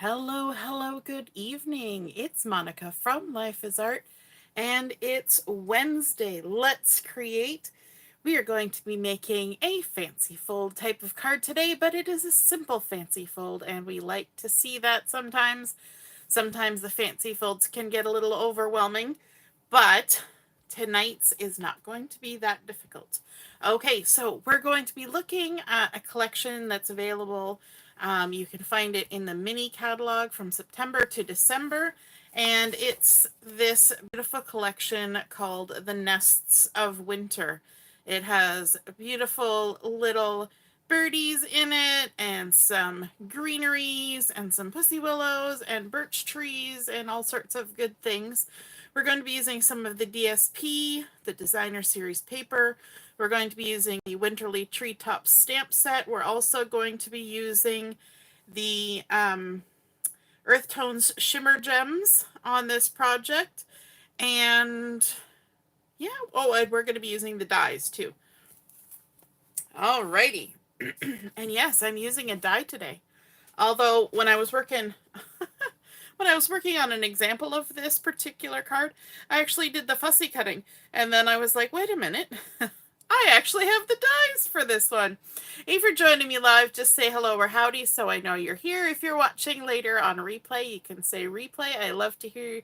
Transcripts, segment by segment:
Hello, hello, good evening. It's Monica from Life is Art, and it's Wednesday. Let's create. We are going to be making a fancy fold type of card today, but it is a simple fancy fold, and we like to see that sometimes. Sometimes the fancy folds can get a little overwhelming, but tonight's is not going to be that difficult. Okay, so we're going to be looking at a collection that's available. You can find it in the mini catalog from September to December, and it's this beautiful collection called The Nests of Winter. It has beautiful little birdies in it, and some greeneries, and some pussy willows, and birch trees, and all sorts of good things. We're going to be using some of the DSP, the Designer Series paper. We're going to be using the Winterly Treetop stamp set. We're also going to be using the Earth Tones Shimmer gems on this project. And yeah, and we're going to be using the dies too. Alrighty. And yes, I'm using a die today. Although when I was working on an example of this particular card, I actually did the fussy cutting. And then I was like, wait a minute. I actually have the dies for this one. If you're joining me live, just say hello or howdy so I know you're here. If you're watching later on replay, you can say replay. I love to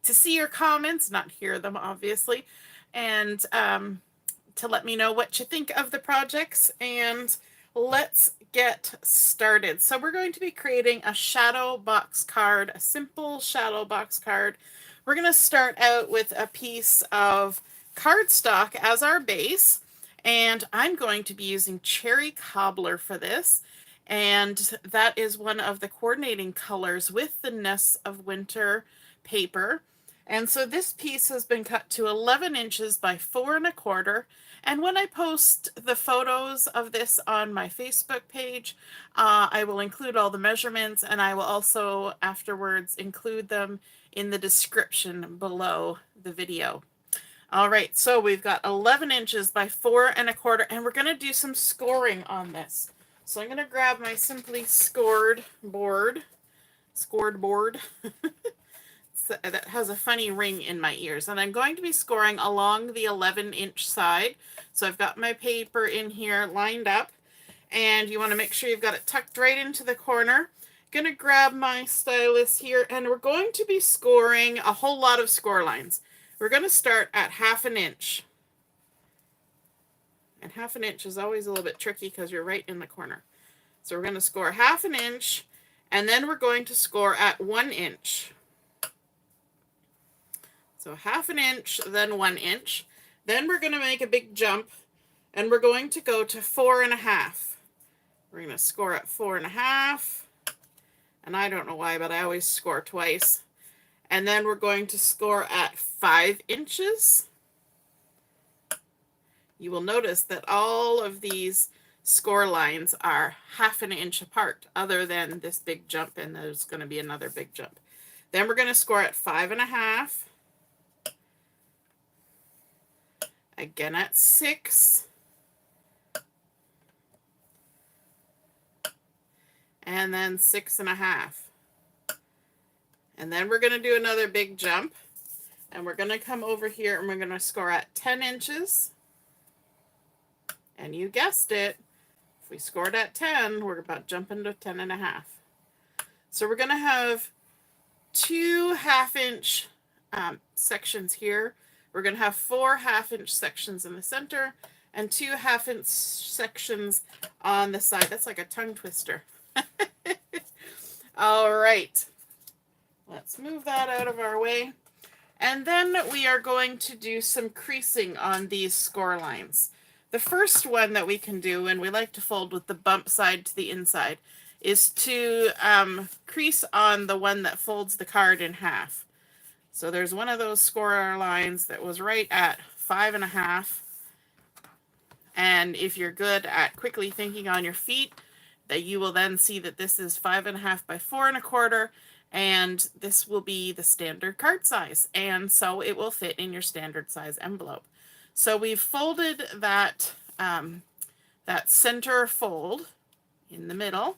see your comments, not hear them obviously, and to let me know what you think of the projects. And let's get started. So we're going to be creating a shadow box card, a simple shadow box card. We're going to start out with a piece of cardstock as our base, and I'm going to be using Cherry Cobbler for this, and that is one of the coordinating colors with the Nests of Winter paper. And so this piece has been cut to 11 inches by 4 1/4. And when I post the photos of this on my Facebook page, I will include all the measurements, and I will also afterwards include them in the description below the video. All right, so we've got 11 inches by 4 1/4, and we're going to do some scoring on this. So I'm going to grab my Simply scored board. That has a funny ring in my ears, and I'm going to be scoring along the 11-inch side. So I've got my paper in here lined up, and you want to make sure you've got it tucked right into the corner. Gonna grab my stylus here, and we're going to be scoring a whole lot of score lines. We're going to start at 1/2 inch. And 1/2 inch is always a little bit tricky because you're right in the corner. So we're going to score 1/2 inch, and then we're going to score at 1 inch. So 1/2 inch, then 1 inch. Then we're going to make a big jump, and we're going to go to 4 1/2. We're going to score at 4 1/2. And I don't know why, but I always score twice. And then we're going to score at 5 inches. You will notice that all of these score lines are 1/2 inch apart, other than this big jump, and there's going to be another big jump. Then we're going to score at 5 1/2. Again at 6. And then 6 1/2. And then we're going to do another big jump, and we're going to come over here and we're going to score at 10 inches. And you guessed it, if we scored at 10, we're about jumping to 10 1/2. So we're going to have 2 1/2 inch sections here. We're going to have 4 1/2 inch sections in the center, and 2 1/2 inch sections on the side. That's like a tongue twister. All right. Let's move that out of our way. And then we are going to do some creasing on these score lines. The first one that we can do, and we like to fold with the bump side to the inside, is to crease on the one that folds the card in half. So there's one of those score lines that was right at 5 1/2. And if you're good at quickly thinking on your feet, that you will then see that this is 5 1/2 by 4 1/4, and this will be the standard card size, and so it will fit in your standard size envelope. So we've folded that that center fold in the middle,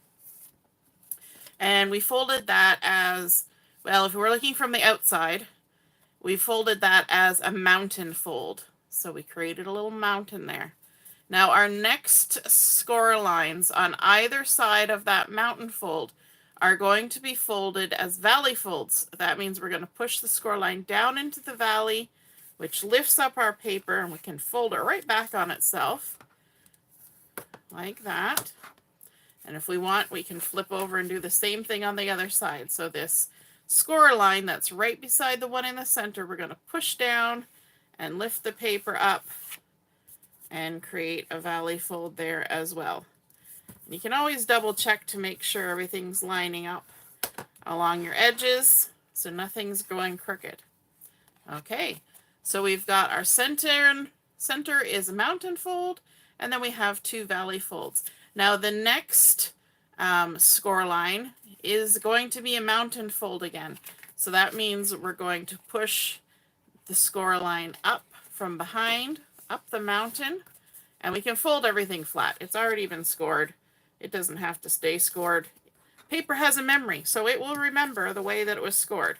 And we folded that as, well, if we're looking from the outside, we folded that as a mountain fold. So we created a little mountain there. Now our next score lines on either side of that mountain fold are going to be folded as valley folds. That means we're going to push the score line down into the valley, which lifts up our paper, and we can fold it right back on itself like that. And if we want, we can flip over and do the same thing on the other side. So this score line that's right beside the one in the center, we're going to push down and lift the paper up and create a valley fold there as well. And you can always double check to make sure everything's lining up along your edges so nothing's going crooked. Okay, so we've got our center is a mountain fold, and then we have 2 valley folds. Now the next score line is going to be a mountain fold again. So that means we're going to push the score line up from behind, up the mountain, and we can fold everything flat. It's already been scored. It doesn't have to stay scored. Paper has a memory, so it will remember the way that it was scored.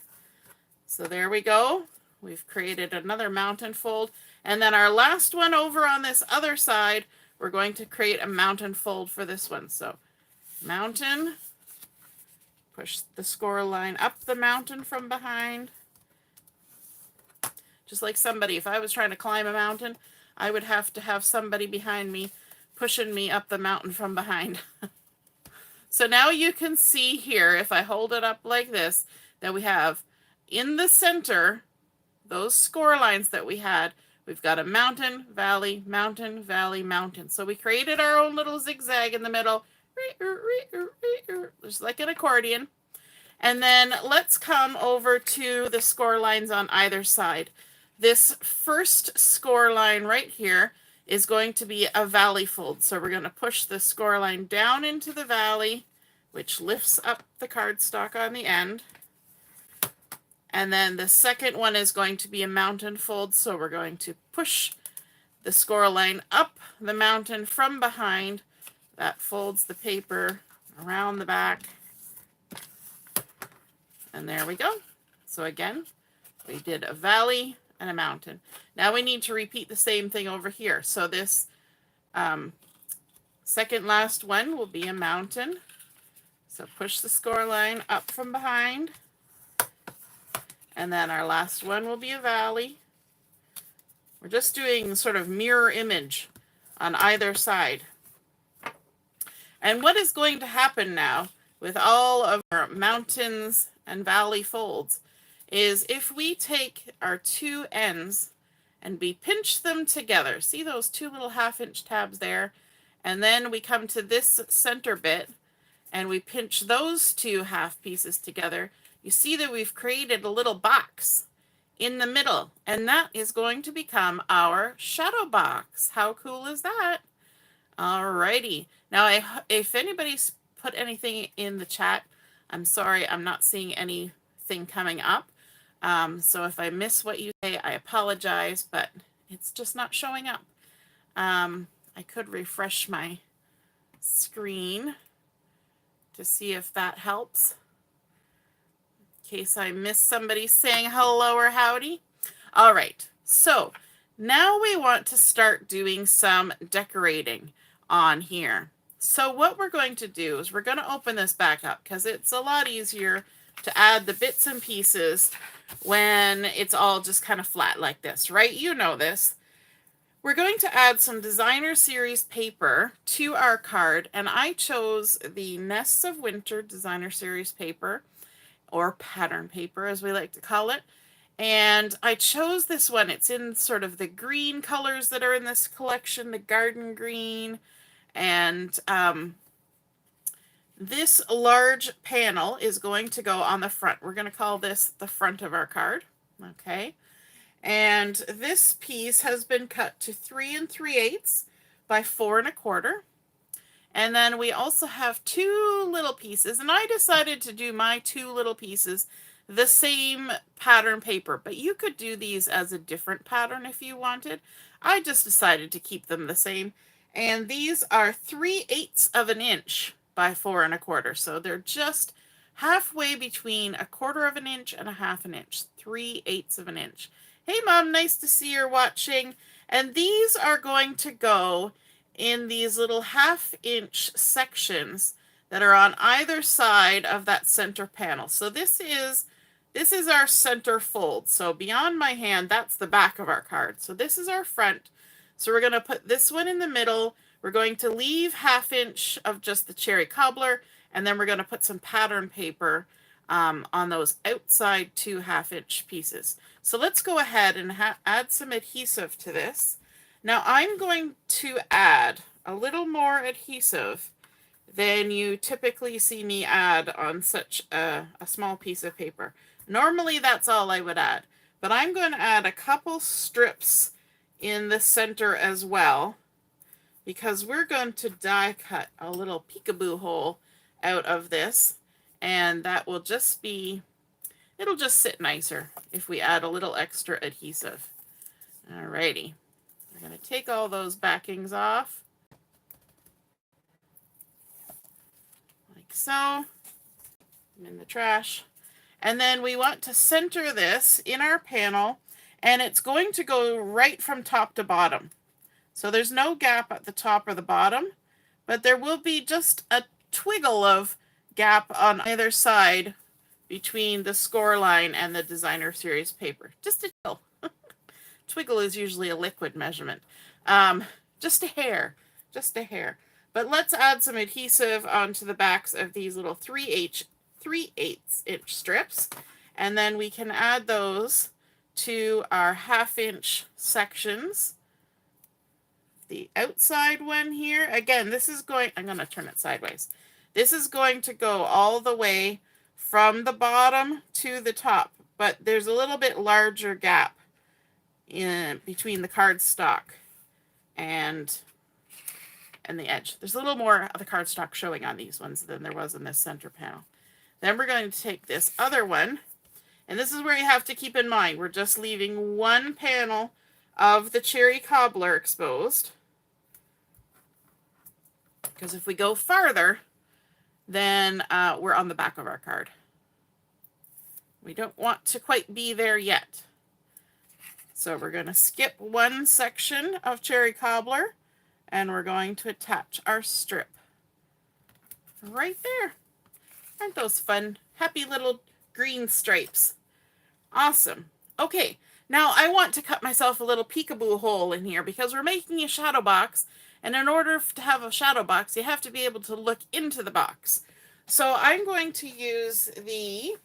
So there we go. We've created another mountain fold. And then our last one over on this other side, we're going to create a mountain fold for this one. So mountain, push the score line up the mountain from behind. Just like somebody, if I was trying to climb a mountain, I would have to have somebody behind me pushing me up the mountain from behind. So now you can see here, if I hold it up like this, that we have in the center, those score lines that we had, we've got a mountain, valley, mountain, valley, mountain. So we created our own little zigzag in the middle, just like an accordion. And then let's come over to the score lines on either side. This first score line right here is going to be a valley fold. So we're going to push the score line down into the valley, which lifts up the cardstock on the end. And then the second one is going to be a mountain fold. So we're going to push the score line up the mountain from behind. That folds the paper around the back. And there we go. So again, we did a valley and a mountain. Now we need to repeat the same thing over here. So this second last one will be a mountain. So push the score line up from behind. And then our last one will be a valley. We're just doing sort of mirror image on either side. And what is going to happen now with all of our mountains and valley folds is if we take our 2 ends and we pinch them together, see those 2 little 1/2-inch tabs there, and then we come to this center bit and we pinch those 2 half pieces together, you see that we've created a little box in the middle, and that is going to become our shadow box. How cool is that? Alrighty. Now, if anybody's put anything in the chat, I'm sorry, I'm not seeing anything coming up. So if I miss what you say, I apologize, but it's just not showing up. I could refresh my screen to see if that helps, in case I miss somebody saying hello or howdy. All right, so now we want to start doing some decorating on here. So what we're going to do is we're going to open this back up because it's a lot easier to add the bits and pieces when it's all just kind of flat like this, right? You know this. We're going to add some designer series paper to our card, and I chose the Nests of Winter designer series paper, or pattern paper as we like to call it. And I chose this one. It's in sort of the green colors that are in this collection, the garden green. And this large panel is going to go on the front. We're going to call this the front of our card. Okay. And this piece has been cut to 3 3/8 by 4 1/4. And then we also have 2 little pieces. And I decided to do my 2 little pieces the same pattern paper, but you could do these as a different pattern if you wanted. I just decided to keep them the same. And these are 3/8 of an inch by 4 1/4. So they're just halfway between 1/4 of an inch and 1/2 an inch, 3/8 of an inch. Hey Mom, nice to see you're watching. And these are going to go in these little 1/2 inch sections that are on either side of that center panel. So this is our center fold. So beyond my hand, that's the back of our card. So this is our front. So we're going to put this one in the middle. We're going to leave 1/2 inch of just the cherry cobbler, and then we're going to put some pattern paper on those outside 2 1/2 inch pieces. So let's go ahead and add some adhesive to this. Now I'm going to add a little more adhesive than you typically see me add on such a small piece of paper. Normally that's all I would add, but I'm going to add a couple strips in the center as well, because we're going to die cut a little peekaboo hole out of this, and that will just be, it'll just sit nicer if we add a little extra adhesive. Alrighty, we're going to take all those backings off, like so, in the trash. And then we want to center this in our panel, and it's going to go right from top to bottom. So there's no gap at the top or the bottom, but there will be just a twiggle of gap on either side between the score line and the designer series paper. Just a twiggle. Twiggle is usually a liquid measurement. Just a hair, just a hair. But let's add some adhesive onto the backs of these little 3/8 inch strips, and then we can add those to our 1/2 inch sections. The outside one here, again, this is going, I'm going to turn it sideways. This is going to go all the way from the bottom to the top, but there's a little bit larger gap in between the cardstock and the edge. There's a little more of the cardstock showing on these ones than there was in this center panel. Then we're going to take this other one, and this is where you have to keep in mind, we're just leaving one panel of the cherry cobbler exposed, because if we go farther, then we're on the back of our card. We don't want to quite be there yet. So we're going to skip one section of cherry cobbler, and we're going to attach our strip right there. Aren't those fun? Happy little green stripes. Awesome. Okay, now I want to cut myself a little peekaboo hole in here because we're making a shadow box, and in order to have a shadow box, you have to be able to look into the box. So I'm going to use the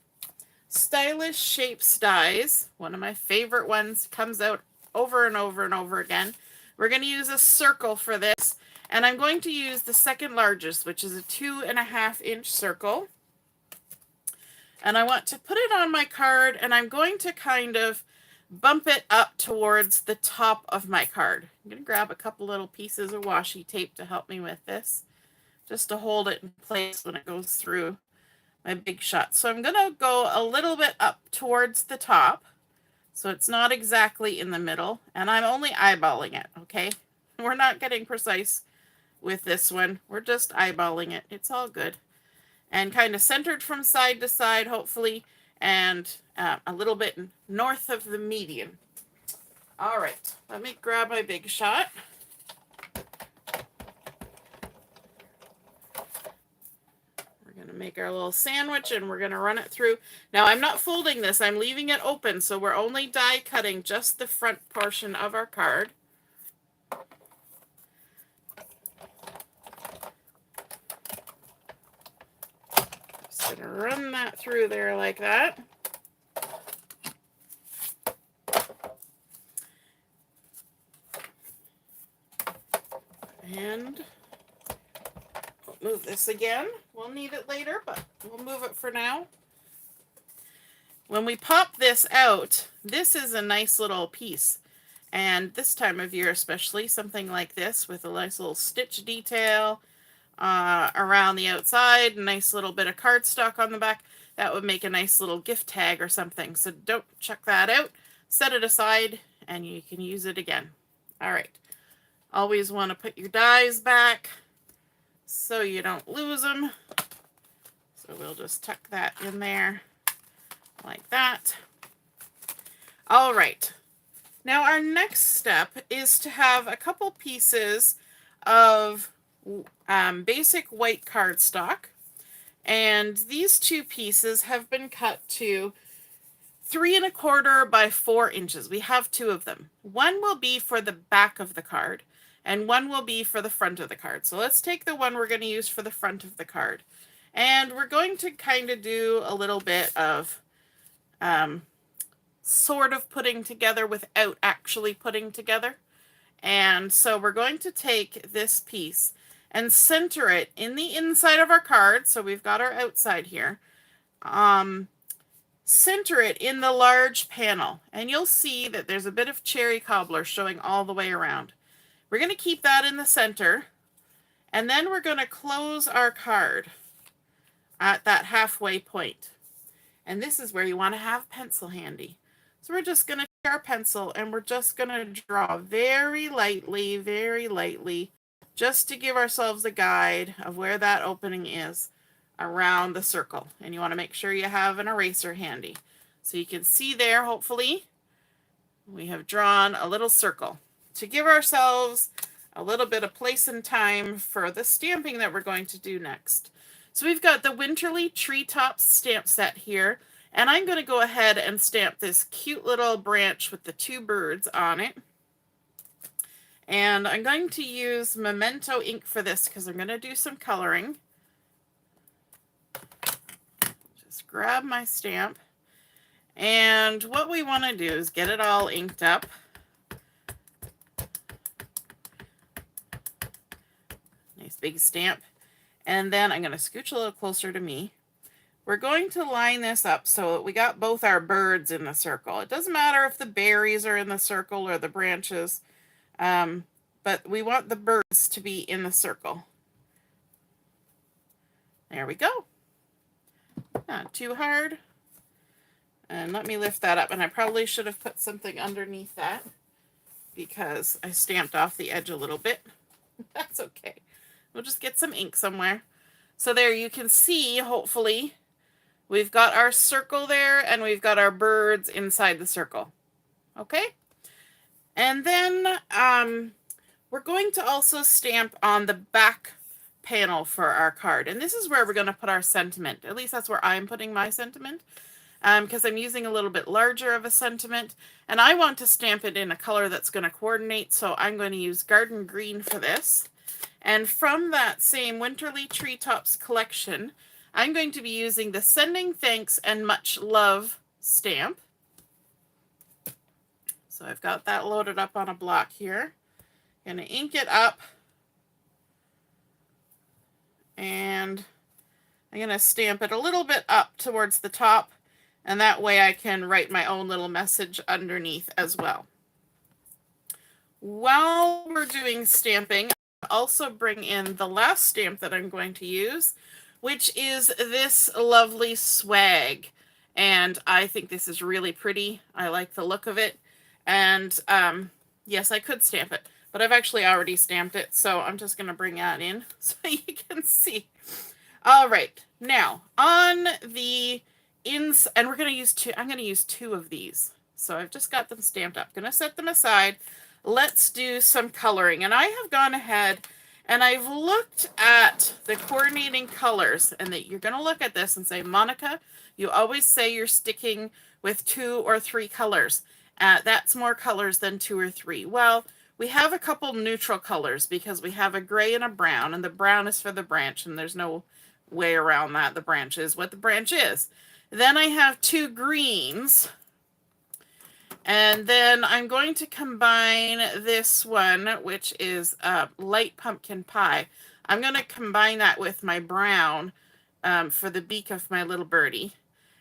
Stylish Shapes dies, one of my favorite ones, comes out over and over and over again. We're going to use a circle for this, and I'm going to use the second largest, which is a 2 1/2 inch circle. And I want to put it on my card, and I'm going to kind of bump it up towards the top of my card. I'm going to grab a couple little pieces of washi tape to help me with this, just to hold it in place when it goes through my big shot. So I'm going to go a little bit up towards the top, so it's not exactly in the middle, and I'm only eyeballing it, okay? We're not getting precise with this one. We're just eyeballing it. It's all good. And kind of centered from side to side, hopefully, and a little bit north of the median. All right, let me grab my big shot. We're going to make our little sandwich, and we're going to run it through. Now, I'm not folding this. I'm leaving it open, so we're only die cutting just the front portion of our card. Just going to run that through there like that. And we'll move this again. We'll need it later, but we'll move it for now. When we pop this out, this is a nice little piece. And this time of year especially, something like this with a nice little stitch detail around the outside, a nice little bit of cardstock on the back, that would make a nice little gift tag or something. So don't chuck that out. Set it aside, and you can use it again. All right. Always want to put your dies back so you don't lose them. So we'll just tuck that in there like that. All right. Now our next step is to have a couple pieces of basic white cardstock. And these two pieces have been cut to 3 1/4 by 4 inches. We have 2 of them. One will be for the back of the card, and one will be for the front of the card. So let's take the one we're going to use for the front of the card. And we're going to kind of do a little bit of sort of putting together without actually putting together. And so we're going to take this piece and center it in the inside of our card. So we've got our outside here. Center it in the large panel, and you'll see that there's a bit of cherry cobbler showing all the way around. We're going to keep that in the center, and then we're going to close our card at that halfway point. And this is where you want to have pencil handy. So we're just going to take our pencil and we're just going to draw very lightly, just to give ourselves a guide of where that opening is around the circle. And you want to make sure you have an eraser handy. So you can see there, hopefully, we have drawn a little circle to give ourselves a little bit of place and time for the stamping that we're going to do next. So we've got the Winterly Treetops stamp set here, and I'm going to go ahead and stamp this cute little branch with the 2 birds on it. And I'm going to use Memento ink for this because I'm going to do some coloring. Just grab my stamp. And what we want to do is get it all inked up. Nice big stamp. And then I'm going to scooch a little closer to me. We're going to line this up so that we got both our birds in the circle. It doesn't matter if the berries are in the circle or the branches, but we want the birds to be in the circle. There we go. Not too hard. And let me lift that up. And I probably should have put something underneath that because I stamped off the edge a little bit. That's okay. We'll just get some ink somewhere. So there you can see, hopefully, we've got our circle there and we've got our birds inside the circle. Okay? And then we're going to also stamp on the back panel for our card. And this is where we're going to put our sentiment. At least that's where I'm putting my sentiment. Because I'm using a little bit larger of a sentiment. And I want to stamp it in a color that's going to coordinate. So I'm going to use Garden Green for this. And from that same Winterly Treetops collection, I'm going to be using the Sending Thanks and Much Love stamp. So I've got that loaded up on a block here. I'm going to ink it up. And I'm going to stamp it a little bit up towards the top. And that way I can write my own little message underneath as well. While we're doing stamping, also bring in the last stamp that I'm going to use, which is this lovely swag. And I think this is really pretty. I like the look of it. And yes, I could stamp it, but I've actually already stamped it. So I'm just going to bring that in so you can see. All right. Now on the ins, and we're going to use two. I'm going to use 2 of these. So I've just got them stamped up. Going to set them aside. Let's do some coloring. And I have gone ahead and I've looked at the coordinating colors, and that you're going to look at this and say, Monica, you always say you're sticking with 2 or 3 colors. That's more colors than 2 or 3. Well, we have a couple neutral colors because we have a gray and a brown, and the brown is for the branch, and there's no way around that. The branch is what the branch is. Then I have 2 greens. And then I'm going to combine this one, which is light pumpkin pie. I'm going to combine that with my brown for the beak of my little birdie.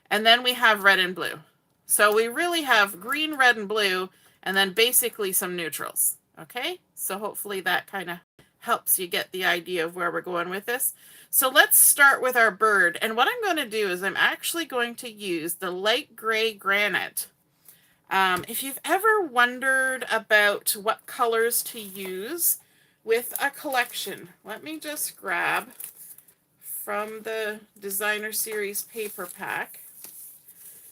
And then we have red and blue. So we really have green, red, and blue, and then basically some neutrals. Okay? So hopefully that kind of helps you get the idea of where we're going with this. So let's start with our bird. And what I'm going to do is I'm actually going to use the light gray Granite. If you've ever wondered about what colors to use with a collection, let me just grab from the Designer Series paper pack.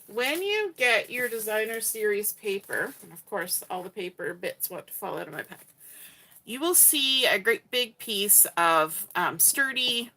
When you get your Designer Series paper, and of course all the paper bits want to fall out of my pack, you will see a great big piece of sturdy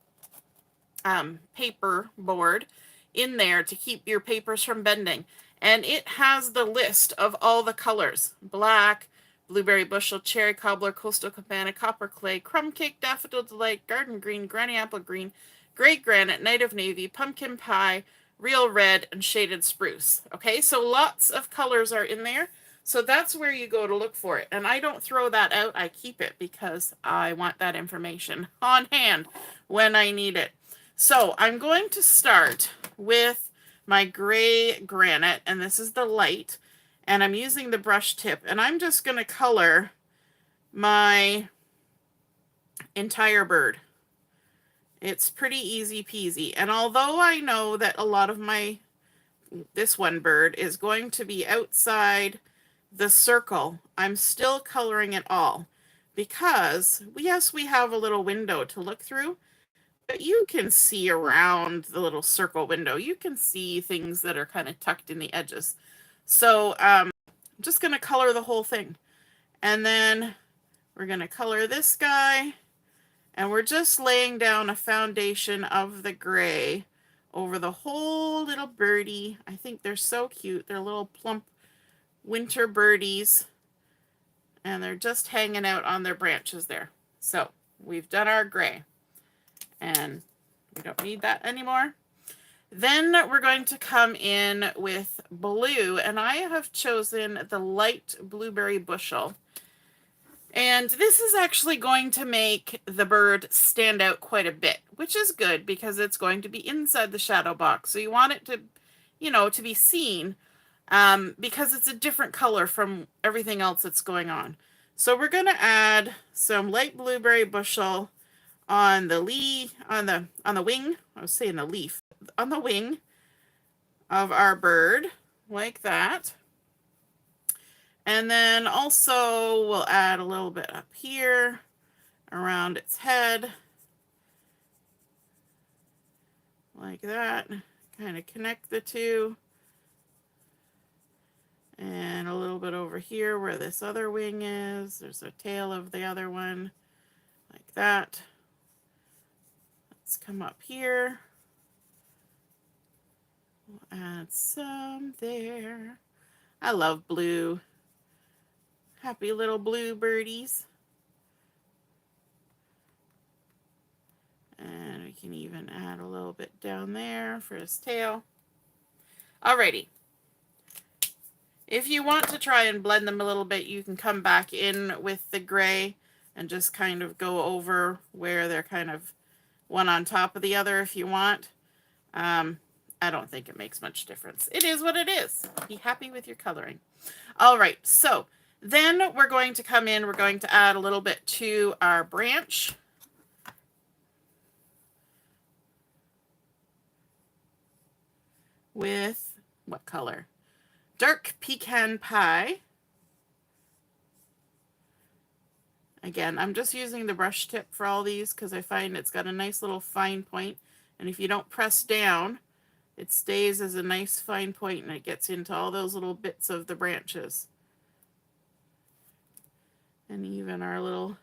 paper board in there to keep your papers from bending. And it has the list of all the colors: black, blueberry bushel, cherry cobbler, coastal cabana, copper clay, crumb cake, daffodil delight, garden green, granny apple green, gray granite, night of navy, pumpkin pie, real red, and shaded spruce. Okay, so lots of colors are in there. So that's where you go to look for it. And I don't throw that out. I keep it because I want that information on hand when I need it. So I'm going to start with my gray granite, and this is the light, and I'm using the brush tip, and I'm just going to color my entire bird. It's pretty easy peasy. And although I know that a lot of this one bird is going to be outside the circle, I'm still coloring it all because, yes, we have a little window to look through, but you can see around the little circle window. You can see things that are kind of tucked in the edges. So I'm just going to color the whole thing. And then we're going to color this guy. And we're just laying down a foundation of the gray over the whole little birdie. I think they're so cute. They're little plump winter birdies. And they're just hanging out on their branches there. So we've done our gray. And we don't need that anymore. Then we're going to come in with blue. And I have chosen the light blueberry bushel. And this is actually going to make the bird stand out quite a bit, which is good because it's going to be inside the shadow box. So you want it to, to be seen because it's a different color from everything else that's going on. So we're going to add some light blueberry bushel on the on the wing. I was saying the leaf. On the wing of our bird, like that. And then also we'll add a little bit up here around its head, like that. Kind of connect the two. And a little bit over here where this other wing is. There's a tail of the other one, like that. Let's come up here. We'll add some there. I love blue. Happy little blue birdies. And we can even add a little bit down there for his tail. Alrighty. If you want to try and blend them a little bit, you can come back in with the gray and just kind of go over where they're kind of one on top of the other if you want. I don't think it makes much difference. It is what it is. Be happy with your coloring. All right, so then we're going to come in, we're going to add a little bit to our branch. With what color? Dark pecan pie. Again, I'm just using the brush tip for all these because I find it's got a nice little fine point. And if you don't press down, it stays as a nice fine point and it gets into all those little bits of the branches. And even our little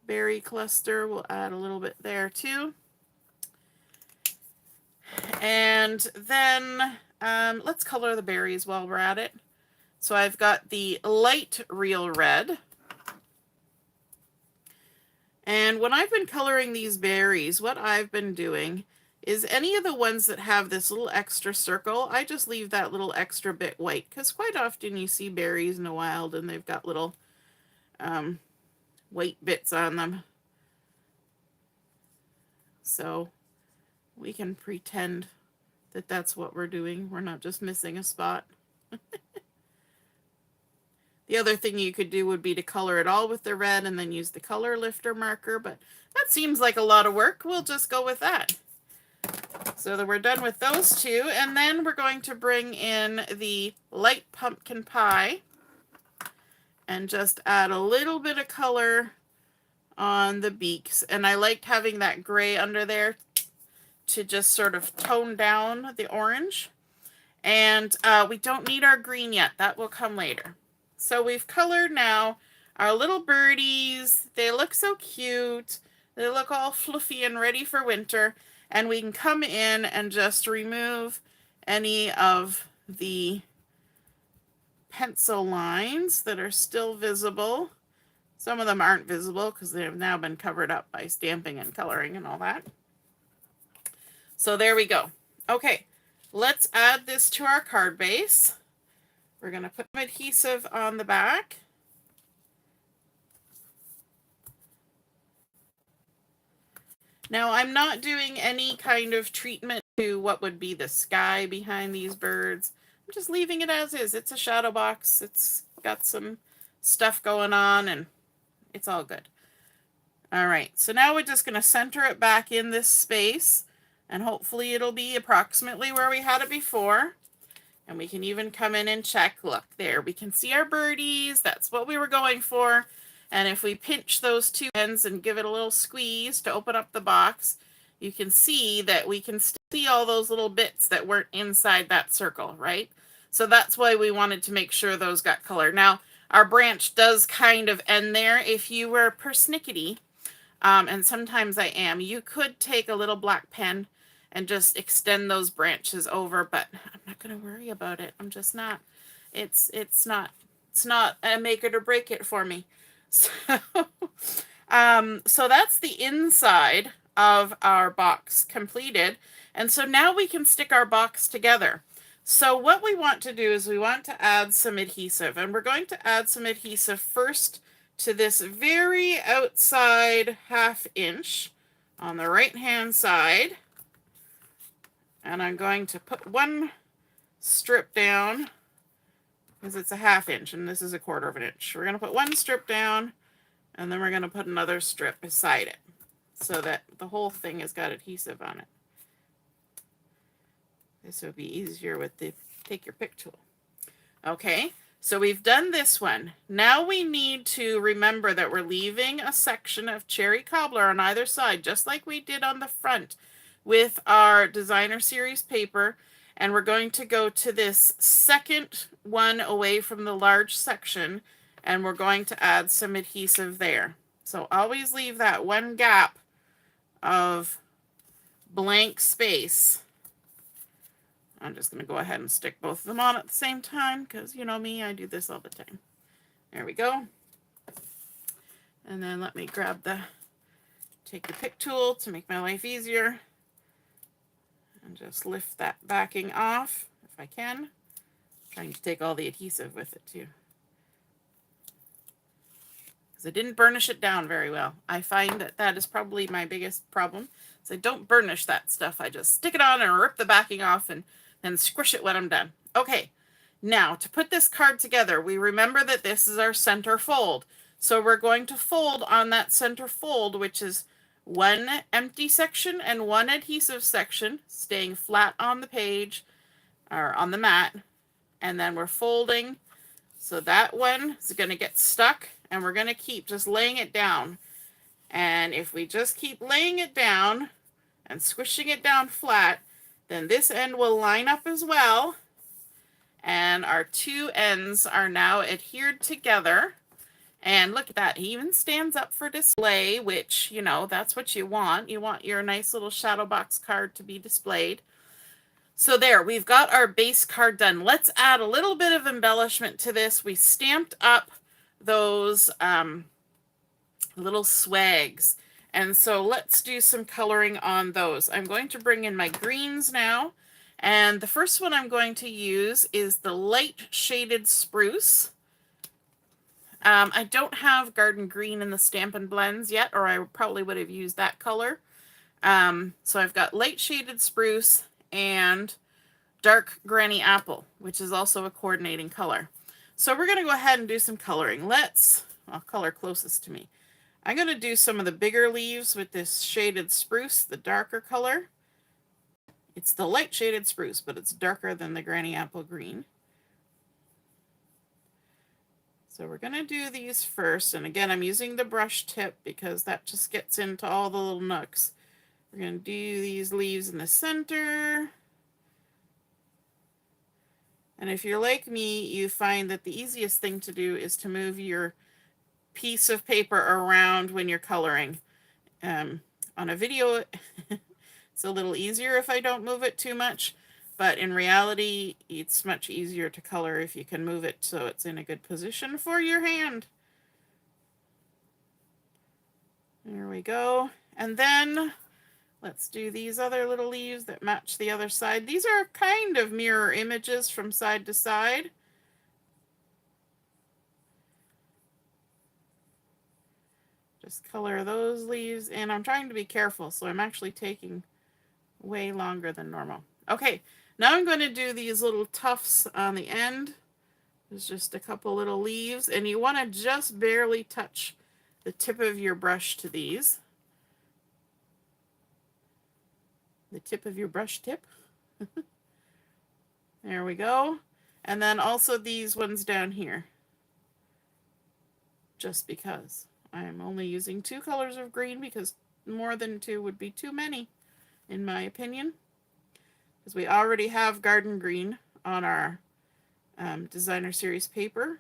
berry cluster, we'll add a little bit there too. And then let's color the berries while we're at it. So I've got the light real red. And when I've been coloring these berries, what I've been doing is any of the ones that have this little extra circle, I just leave that little extra bit white, because quite often you see berries in the wild and they've got little white bits on them. So we can pretend that that's what we're doing. We're not just missing a spot. The other thing you could do would be to color it all with the red and then use the color lifter marker, but that seems like a lot of work. We'll just go with that. So that we're done with those two, and then we're going to bring in the light pumpkin pie and just add a little bit of color on the beaks. And I liked having that gray under there to just sort of tone down the orange. And we don't need our green yet. That will come later. So we've colored now our little birdies. They look so cute. They look all fluffy and ready for winter. And we can come in and just remove any of the pencil lines that are still visible. Some of them aren't visible because they have now been covered up by stamping and coloring and all that. So there we go. Okay, let's add this to our card base. We're going to put some adhesive on the back. Now, I'm not doing any kind of treatment to what would be the sky behind these birds. I'm just leaving it as is. It's a shadow box. It's got some stuff going on, and it's all good. All right, so now we're just going to center it back in this space, and hopefully it'll be approximately where we had it before. And we can even come in and check. Look, there, we can see our birdies. That's what we were going for. And if we pinch those two ends and give it a little squeeze to open up the box, you can see that we can still see all those little bits that weren't inside that circle, right? So that's why we wanted to make sure those got color. Now, our branch does kind of end there. If you were persnickety, and sometimes I am, you could take a little black pen and just extend those branches over, but I'm not going to worry about it. I'm just not. It's not a make it or break it for me. So, so that's the inside of our box completed. And so now we can stick our box together. So what we want to do is we want to add some adhesive, and we're going to add some adhesive first to this very outside 1/2 inch on the right hand side. And I'm going to put one strip down because it's a 1/2 inch and this is a 1/4 of an inch. We're going to put one strip down and then we're going to put another strip beside it so that the whole thing has got adhesive on it. This would be easier with the take your pick tool. Okay, so we've done this one. Now we need to remember that we're leaving a section of cherry cobbler on either side, just like we did on the front with our designer series paper. And we're going to go to this second one away from the large section, and we're going to add some adhesive there. So always leave that one gap of blank space. I'm just going to go ahead and stick both of them on at the same time because, you know me, I do this all the time. There we go. And then let me grab take the pick tool to make my life easier. And just lift that backing off if I can. I'm trying to take all the adhesive with it too. Because I didn't burnish it down very well. I find that that is probably my biggest problem. So I don't burnish that stuff. I just stick it on and rip the backing off and squish it when I'm done. Okay, now to put this card together, we remember that this is our center fold. So we're going to fold on that center fold, which is one empty section and one adhesive section, staying flat on the page or on the mat. And then we're folding. So that one is going to get stuck, and we're going to keep just laying it down. And if we just keep laying it down and squishing it down flat, then this end will line up as well. And our two ends are now adhered together. And look at that, he even stands up for display, which, you know, that's what you want. You want your nice little shadow box card to be displayed. So there, we've got our base card done. Let's add a little bit of embellishment to this. We stamped up those little swags. And so let's do some coloring on those. I'm going to bring in my greens now. And the first one I'm going to use is the light shaded Spruce. I don't have garden green in the Stampin' Blends yet, or I probably would have used that color. So I've got light shaded Spruce and dark Granny Apple, which is also a coordinating color. So we're going to go ahead and do some coloring. I'll color closest to me. I'm going to do some of the bigger leaves with this shaded Spruce, the darker color. It's the light shaded Spruce, but it's darker than the Granny Apple green. So we're going to do these first. And again, I'm using the brush tip because that just gets into all the little nooks. We're going to do these leaves in the center. And if you're like me, you find that the easiest thing to do is to move your piece of paper around when you're coloring. On a video, it's a little easier if I don't move it too much, but in reality, it's much easier to color if you can move it so it's in a good position for your hand. There we go. And then let's do these other little leaves that match the other side. These are kind of mirror images from side to side. Just color those leaves, and I'm trying to be careful, so I'm actually taking way longer than normal. Okay, now I'm going to do these little tufts on the end. There's just a couple little leaves, and you want to just barely touch the tip of your brush to these. The tip of your brush tip. There we go. And then also these ones down here. Just because. I'm only using 2 colors of green because more than 2 would be too many, in my opinion. Because we already have garden green on our designer series paper.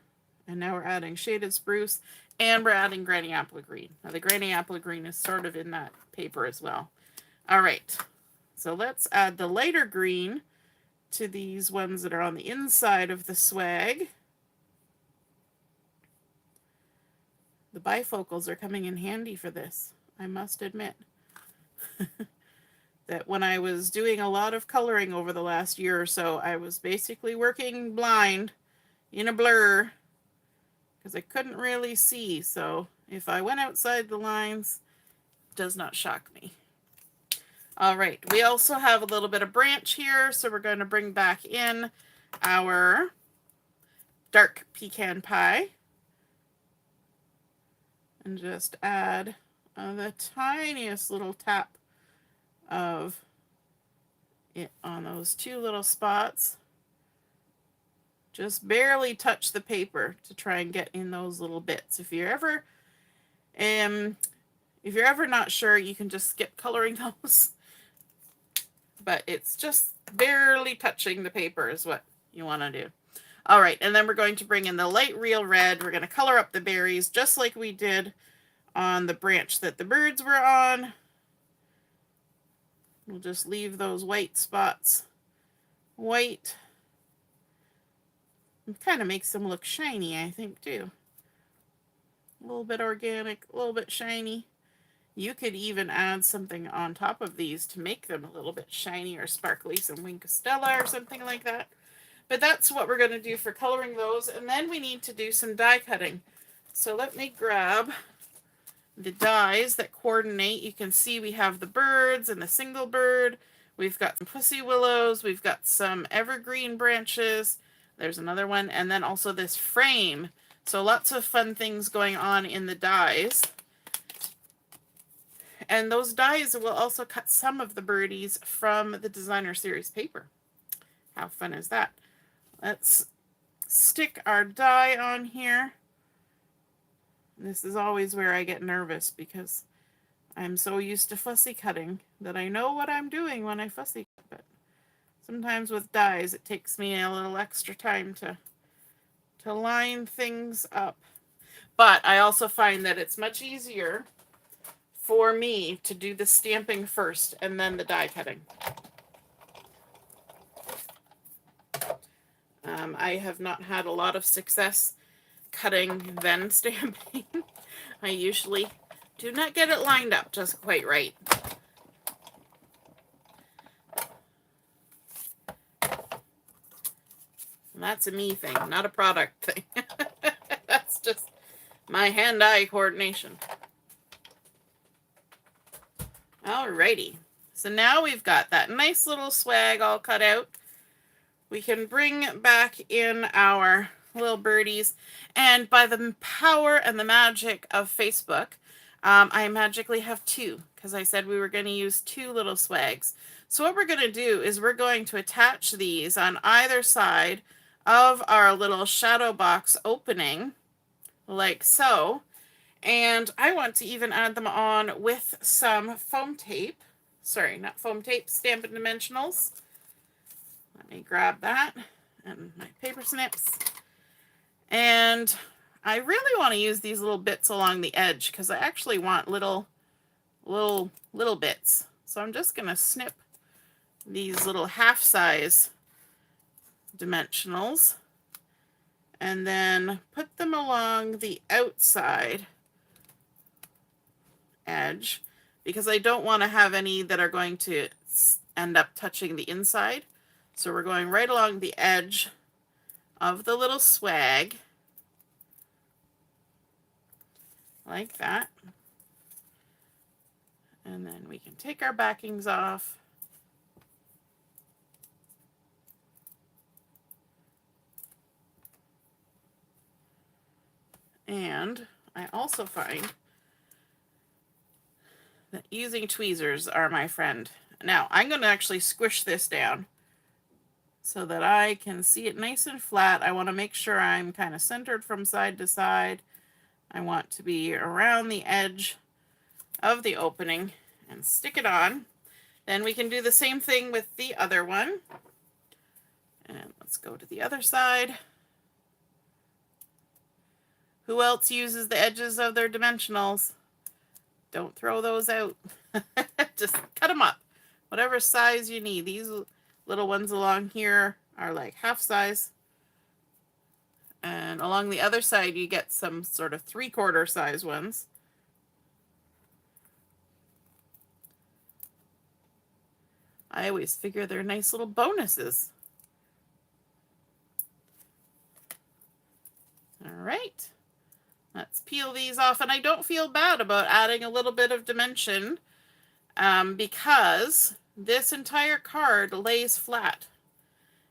And now we're adding shaded spruce, and we're adding granny apple green. Now the granny apple green is sort of in that paper as well. All right, so let's add the lighter green to these ones that are on the inside of the swag. The bifocals are coming in handy for this, I must admit. That when I was doing a lot of coloring over the last year or so, I was basically working blind in a blur because I couldn't really see. So if I went outside the lines, it does not shock me. All right, we also have a little bit of branch here, so we're going to bring back in our dark pecan pie. And just add the tiniest little tap of it on those 2 little spots. Just barely touch the paper to try and get in those little bits. If you're ever not sure, you can just skip coloring those. But it's just barely touching the paper is what you want to do. All right, and then we're going to bring in the light real red. We're going to color up the berries just like we did on the branch that the birds were on. We'll just leave those white spots white. It kind of makes them look shiny, I think, too. A little bit organic, a little bit shiny. You could even add something on top of these to make them a little bit shiny or sparkly, some Wink Stella or something like that. But that's what we're going to do for coloring those. And then we need to do some die cutting. So let me grab the dies that coordinate. You can see we have the birds and the single bird. We've got some pussy willows. We've got some evergreen branches. There's another one. And then also this frame. So lots of fun things going on in the dies. And those dies will also cut some of the birdies from the designer series paper. How fun is that? Let's stick our die on here. This is always where I get nervous because I'm so used to fussy cutting that I know what I'm doing when I fussy cut. But sometimes with dies, it takes me a little extra time to line things up. But I also find that it's much easier for me to do the stamping first and then the die cutting. I have not had a lot of success cutting then stamping. I usually do not get it lined up just quite right. And that's a me thing, not a product thing. That's just my hand-eye coordination. Alrighty, so now we've got that nice little swag all cut out. We can bring back in our little birdies, and by the power and the magic of Facebook, I magically have 2, because I said we were going to use 2 little swags. So what we're going to do is we're going to attach these on either side of our little shadow box opening, like so. And I want to even add them on with some foam tape. sorry, not foam tape, Stampin' Dimensionals. Let me grab that and my paper snips. And I really want to use these little bits along the edge because I actually want little bits. So I'm just going to snip these little half-size dimensionals and then put them along the outside edge because I don't want to have any that are going to end up touching the inside. So we're going right along the edge of the little swag like that. And then we can take our backings off. And I also find that using tweezers are my friend. Now, I'm going to actually squish this down so that I can see it nice and flat. I want to make sure I'm kind of centered from side to side. I want to be around the edge of the opening and stick it on. Then we can do the same thing with the other one. And let's go to the other side. Who else uses the edges of their dimensionals? Don't throw those out. Just cut them up. Whatever size you need. These little ones along here are like half size. And along the other side you get some sort of 3/4 size ones. I always figure they're nice little bonuses. All right. Let's peel these off, and I don't feel bad about adding a little bit of dimension because this entire card lays flat.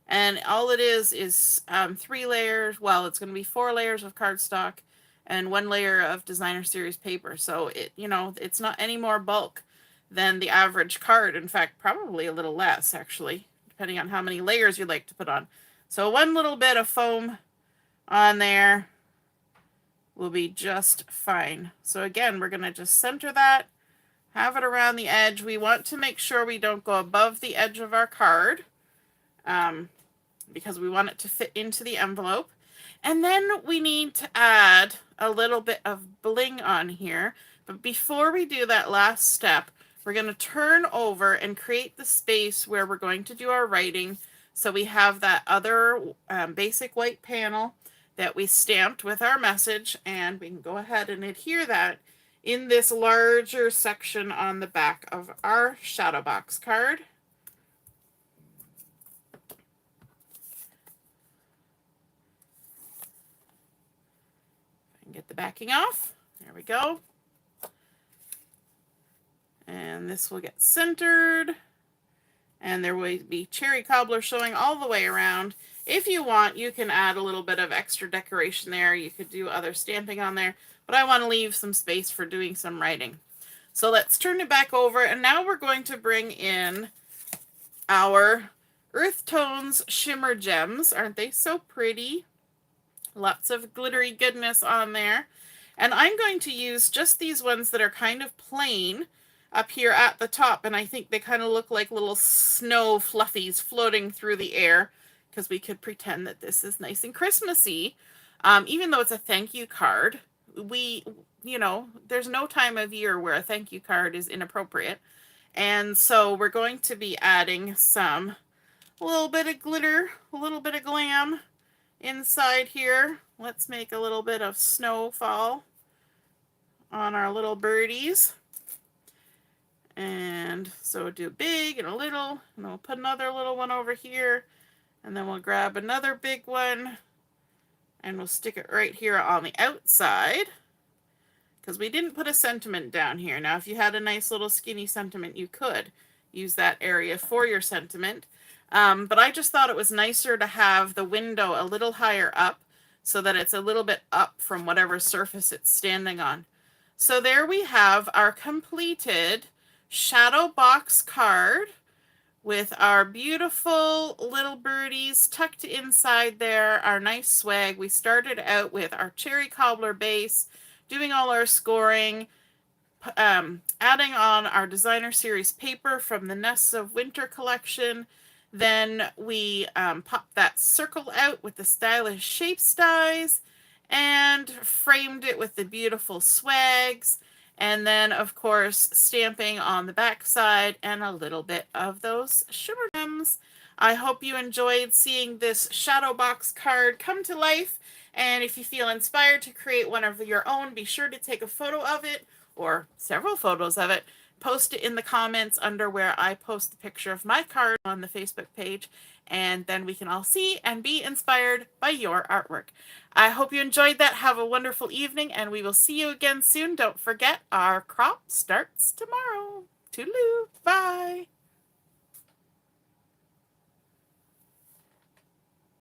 And all it is 3 layers, well, it's going to be 4 layers of cardstock and 1 layer of designer series paper. So it, you know, it's not any more bulk than the average card. In fact, probably a little less, actually, depending on how many layers you'd like to put on. So 1 little bit of foam on there will be just fine. So again, we're going to just center that, have it around the edge. We want to make sure we don't go above the edge of our card because we want it to fit into the envelope. And then we need to add a little bit of bling on here. But before we do that last step, we're going to turn over and create the space where we're going to do our writing. So we have that other basic white panel that we stamped with our message, and we can go ahead and adhere that in this larger section on the back of our shadow box card. I can get the backing off. There we go. And this will get centered. And there will be cherry cobbler showing all the way around. If you want, you can add a little bit of extra decoration there. You could do other stamping on there, but I want to leave some space for doing some writing. So let's turn it back over, and now we're going to bring in our Earth Tones Shimmer Gems. Aren't they so pretty? Lots of glittery goodness on there. And I'm going to use just these ones that are kind of plain up here at the top, and I think they kind of look like little snow fluffies floating through the air, because we could pretend that this is nice and Christmassy. Even though it's a thank you card, you know, there's no time of year where a thank you card is inappropriate. And so we're going to be adding a little bit of glitter, a little bit of glam inside here. Let's make a little bit of snowfall on our little birdies. And so do a big and a little, and then we'll put another little one over here. And then we'll grab another big one and we'll stick it right here on the outside because we didn't put a sentiment down here. Now, if you had a nice little skinny sentiment, you could use that area for your sentiment. But I just thought it was nicer to have the window a little higher up so that it's a little bit up from whatever surface it's standing on. So there we have our completed shadow box card with our beautiful little birdies tucked inside there, our nice swag. We started out with our cherry cobbler base, doing all our scoring, adding on our designer series paper from the Nests of Winter collection. Then we popped that circle out with the stylish shapes dies and framed it with the beautiful swags. And then, of course, stamping on the back side and a little bit of those shimmer gems. I hope you enjoyed seeing this shadow box card come to life. And if you feel inspired to create one of your own, be sure to take a photo of it or several photos of it. Post it in the comments under where I post the picture of my card on the Facebook page, and then we can all see and be inspired by your artwork. I hope you enjoyed that. Have a wonderful evening, and we will see you again soon. Don't forget, our crop starts tomorrow. Toodaloo. Bye.